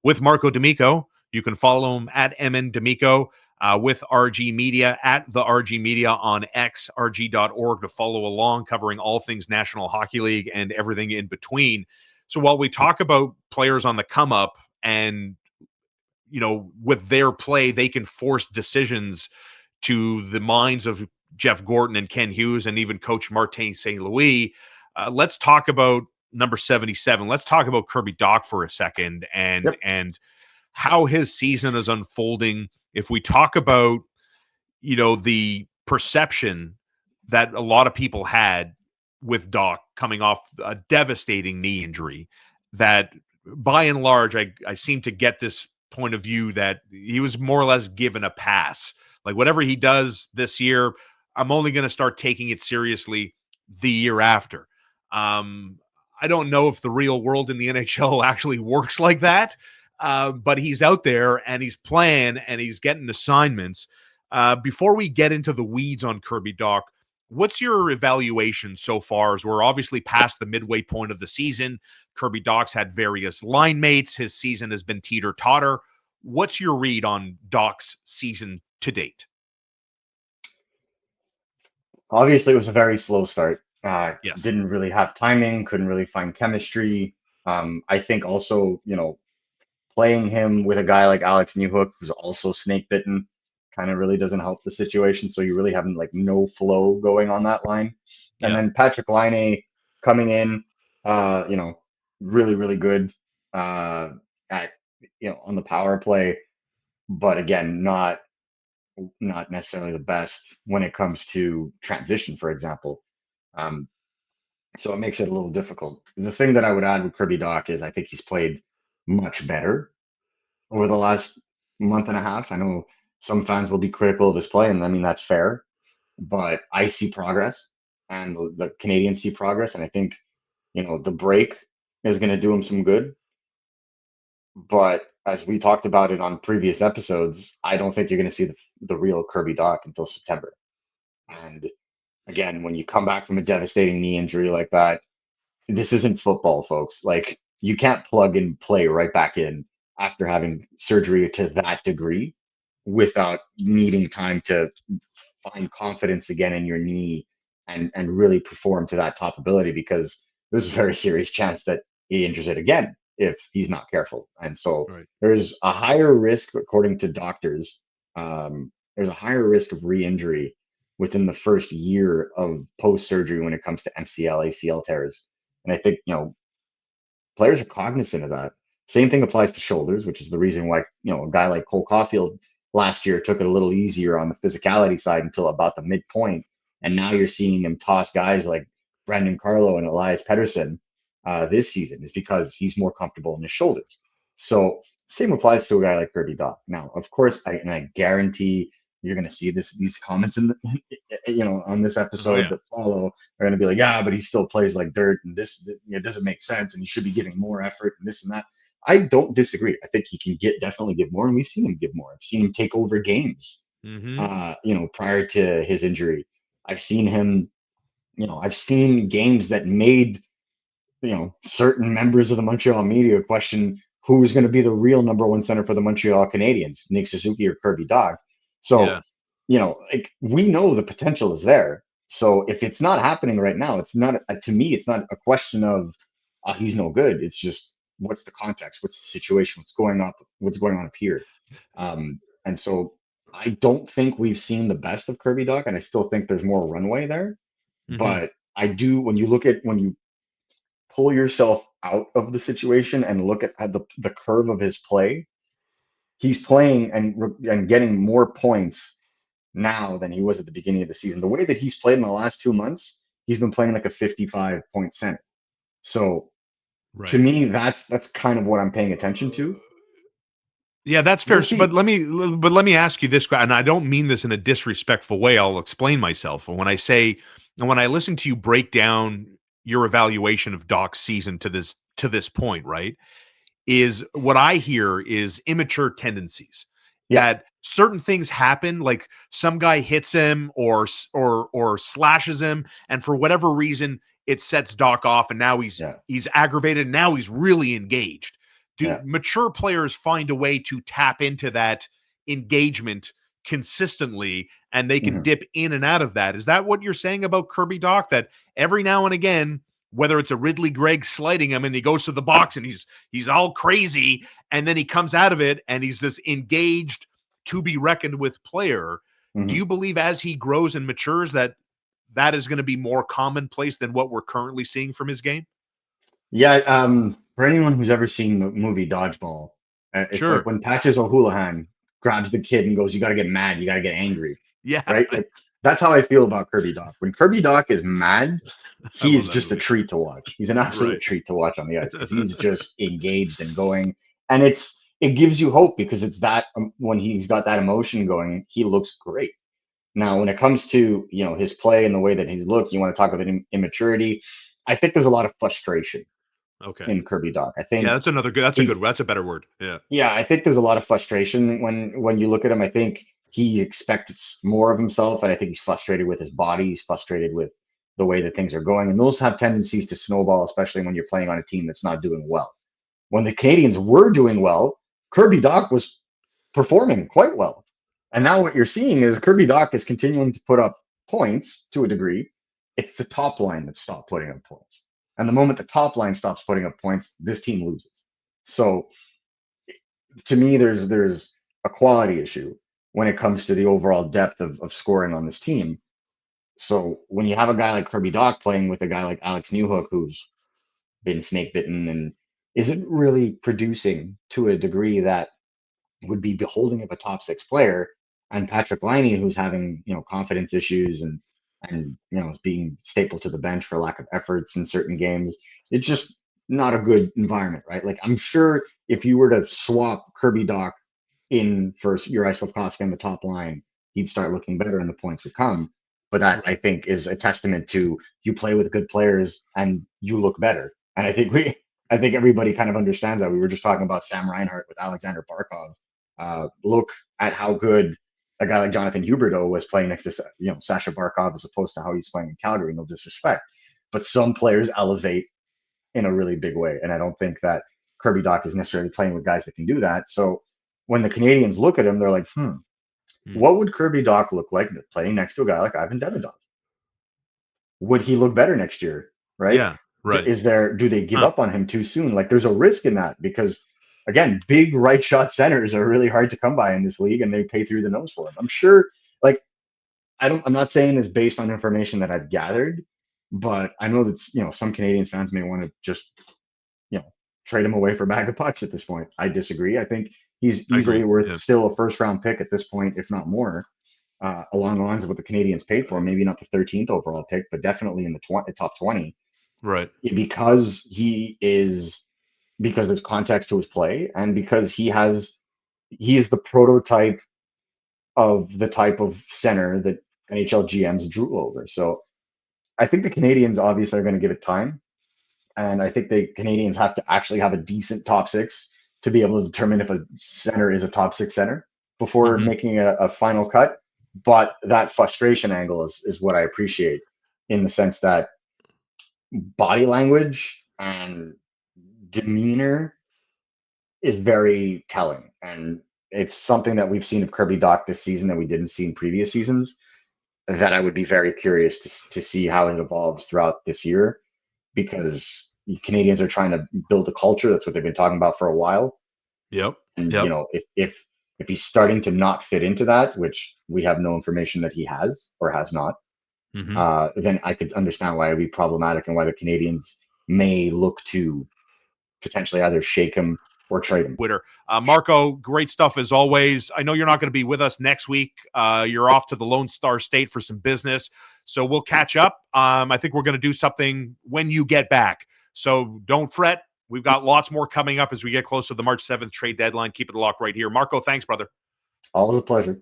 with Marco D'Amico. You can follow him at MN D'Amico with RG Media at the RG Media on X, rg.org to follow along, covering all things National Hockey League and everything in between. So while we talk about players on the come up and, with their play, they can force decisions to the minds of Jeff Gorton and Ken Hughes and even Coach Martin St. Louis. Let's talk about number 77. Let's talk about Kirby Dach for a second and how his season is unfolding. If we talk about, the perception that a lot of people had with Dach coming off a devastating knee injury, that by and large, I seem to get this point of view that he was more or less given a pass. Like whatever he does this year, I'm only going to start taking it seriously the year after. I don't know if the real world in the NHL actually works like that, but he's out there and he's playing and he's getting assignments. Before we get into the weeds on Kirby Dach, what's your evaluation so far? As we're obviously past the midway point of the season, Kirby Dach's had various line mates. His season has been teeter-totter. What's your read on Dach's season to date? Obviously, it was a very slow start. Yes. Didn't really have timing, couldn't really find chemistry. I think also, playing him with a guy like Alex Newhook, who's also snake bitten, kind of really doesn't help the situation. So you really have no flow going on that line. Yeah. And then Patrick Laine coming in, really, really good at, on the power play, but again, not necessarily the best when it comes to transition, for example. So it makes it a little difficult. The thing that I would add with Kirby Dach is I think he's played much better over the last month and a half. I know some fans will be critical of his play, and I mean that's fair, but I see progress, and the Canadians see progress, and I think the break is going to do him some good. But as we talked about it on previous episodes, I don't think you're going to see the real Kirby Dach until September. And again, when you come back from a devastating knee injury like that, this isn't football, folks. Like you can't plug and play right back in after having surgery to that degree without needing time to find confidence again in your knee and really perform to that top ability, because there's a very serious chance that he injures it again if he's not careful. And so there's a higher risk, according to doctors, there's a higher risk of re-injury within the first year of post-surgery when it comes to MCL, ACL tears. And I think, players are cognizant of that. Same thing applies to shoulders, which is the reason why, a guy like Cole Caulfield last year took it a little easier on the physicality side until about the midpoint. And now you're seeing him toss guys like Brandon Carlo and Elias Pettersson this season, is because he's more comfortable in his shoulders. So same applies to a guy like Kirby Dach. Now, of course, I guarantee you're going to see these comments on this episode that follow are going to be like, yeah, but he still plays like dirt, and this it doesn't make sense, and he should be giving more effort, and this and that. I don't disagree. I think he can definitely give more, and we've seen him give more. I've seen him take over games, prior to his injury. I've seen him, I've seen games that made, certain members of the Montreal media question who was going to be the real number one center for the Montreal Canadiens, Nick Suzuki or Kirby Dach. So, we know the potential is there. So if it's not happening right now, it's not, to me, it's not a question of he's no good. It's just, what's the context? What's the situation? What's going on up here? And so I don't think we've seen the best of Kirby Dach, and I still think there's more runway there. Mm-hmm. But I do, when you pull yourself out of the situation and look at the curve of his play, he's playing and getting more points now than he was at the beginning of the season. The way that he's played in the last 2 months, he's been playing like a 55-point center. So to me, that's kind of what I'm paying attention to. Yeah, that's fair. But let me ask you this, and I don't mean this in a disrespectful way. I'll explain myself. When I listen to you break down your evaluation of Dach's season to this point, right, is what I hear is immature tendencies. Yeah. That certain things happen, like some guy hits him or slashes him, and for whatever reason, it sets Dach off, and now he's aggravated. And now he's really engaged. Do Yeah. mature players find a way to tap into that engagement consistently and they can Hmm. dip in and out of that? Is that what you're saying about Kirby Dach? That every now and again, whether it's a Ridley Gregg sliding him and he goes to the box and he's all crazy, and then he comes out of it and he's this engaged, to be reckoned with player. Do Hmm. you believe as he grows and matures that that is going to be more commonplace than what we're currently seeing from his game? Yeah. For anyone who's ever seen the movie Dodgeball, it's like Sure. when Patches O'Houlihan grabs the kid and goes, "You got to get mad. You got to get angry." Yeah. Right? Like that's how I feel about Kirby Dach. When Kirby Dach is mad, I love he's that just a movie. treat to watch. He's an absolute Right. treat to watch on the ice because he's just engaged and going, and it gives you hope because it's that when he's got that emotion going, he looks great. Now, when it comes to his play and the way that he's looked, you want to talk about immaturity. I think there's a lot of frustration Okay. in Kirby Dach. I Yeah, think he that's a better word. Yeah. yeah, I think there's a lot of frustration when you look at him. I think he expects more of himself, and I think he's frustrated with his body. He's frustrated with the way that things are going, and those have tendencies to snowball, especially when you're playing on a team that's not doing well. When the Canadians were doing well, Kirby Dach was performing quite well, and now what you're seeing is Kirby Dach is continuing to put up points to a degree. It's the top line that stopped putting up points, and the moment the top line stops putting up points, this team loses. So to me, there's a quality issue when it comes to the overall depth of scoring on this team. So when you have a guy like Kirby Dach playing with a guy like Alex Newhook, who's been snake bitten and isn't really producing to a degree that would be beholding of a top six player, and Patrick Liney, who's having confidence issues and is being stapled to the bench for lack of efforts in certain games. It's just not a good environment, right? Like I'm sure if you were to swap Kirby Dach in for Uri Slafkovsky on the top line, he'd start looking better and the points would come. But that I Right. think is a testament to you play with good players and you look better. And I think everybody kind of understands that. We were just talking about Sam Reinhart with Alexander Barkov. Look at how good a guy like Jonathan Huberdeau was playing next to Sasha Barkov as opposed to how he's playing in Calgary. No disrespect, but some players elevate in a really big way, and I don't think that Kirby Dach is necessarily playing with guys that can do that. So when the Canadians look at him, they're like, Hmm. what would Kirby Dach look like playing next to a guy like Ivan Demidov? Would he look better next year? Right? Yeah. Right. Do they give Huh. up on him too soon? Like there's a risk in that because again, big right shot centers are really hard to come by in this league and they pay through the nose for them. I'm sure like I'm not saying this based on information that I've gathered, but I know that some Canadian fans may want to just you know trade him away for a bag of pucks at this point. I disagree. I think he's I agree. easily worth Yeah. still a first round pick at this point, if not more, along the lines of what the Canadians paid for. Maybe not the 13th overall pick, but definitely in the top 20 Right. because because there's context to his play and because he is the prototype of the type of center that NHL GMs drew over. So I think the Canadians obviously are going to give it time. And I think the Canadians have to actually have a decent top six to be able to determine if a center is a top six center before Hmm. making a final cut. But that frustration angle is what I appreciate in the sense that body language and demeanor is very telling. And it's something that we've seen of Kirby Dach this season that we didn't see in previous seasons that I would be very curious to see how it evolves throughout this year because Canadians are trying to build a culture. That's what they've been talking about for a while. Yep. And Yep. if he's starting to not fit into that, which we have no information that he has or has not, Hmm. then I could understand why it would be problematic and why the Canadians may look to potentially either shake him or trade him. Twitter. Marco, great stuff as always. I know you're not going to be with us next week. You're off to the Lone Star State for some business. So we'll catch up. I think we're going to do something when you get back. So don't fret. We've got lots more coming up as we get close to the March 7th trade deadline. Keep it locked right here. Marco, thanks, brother. Always a pleasure.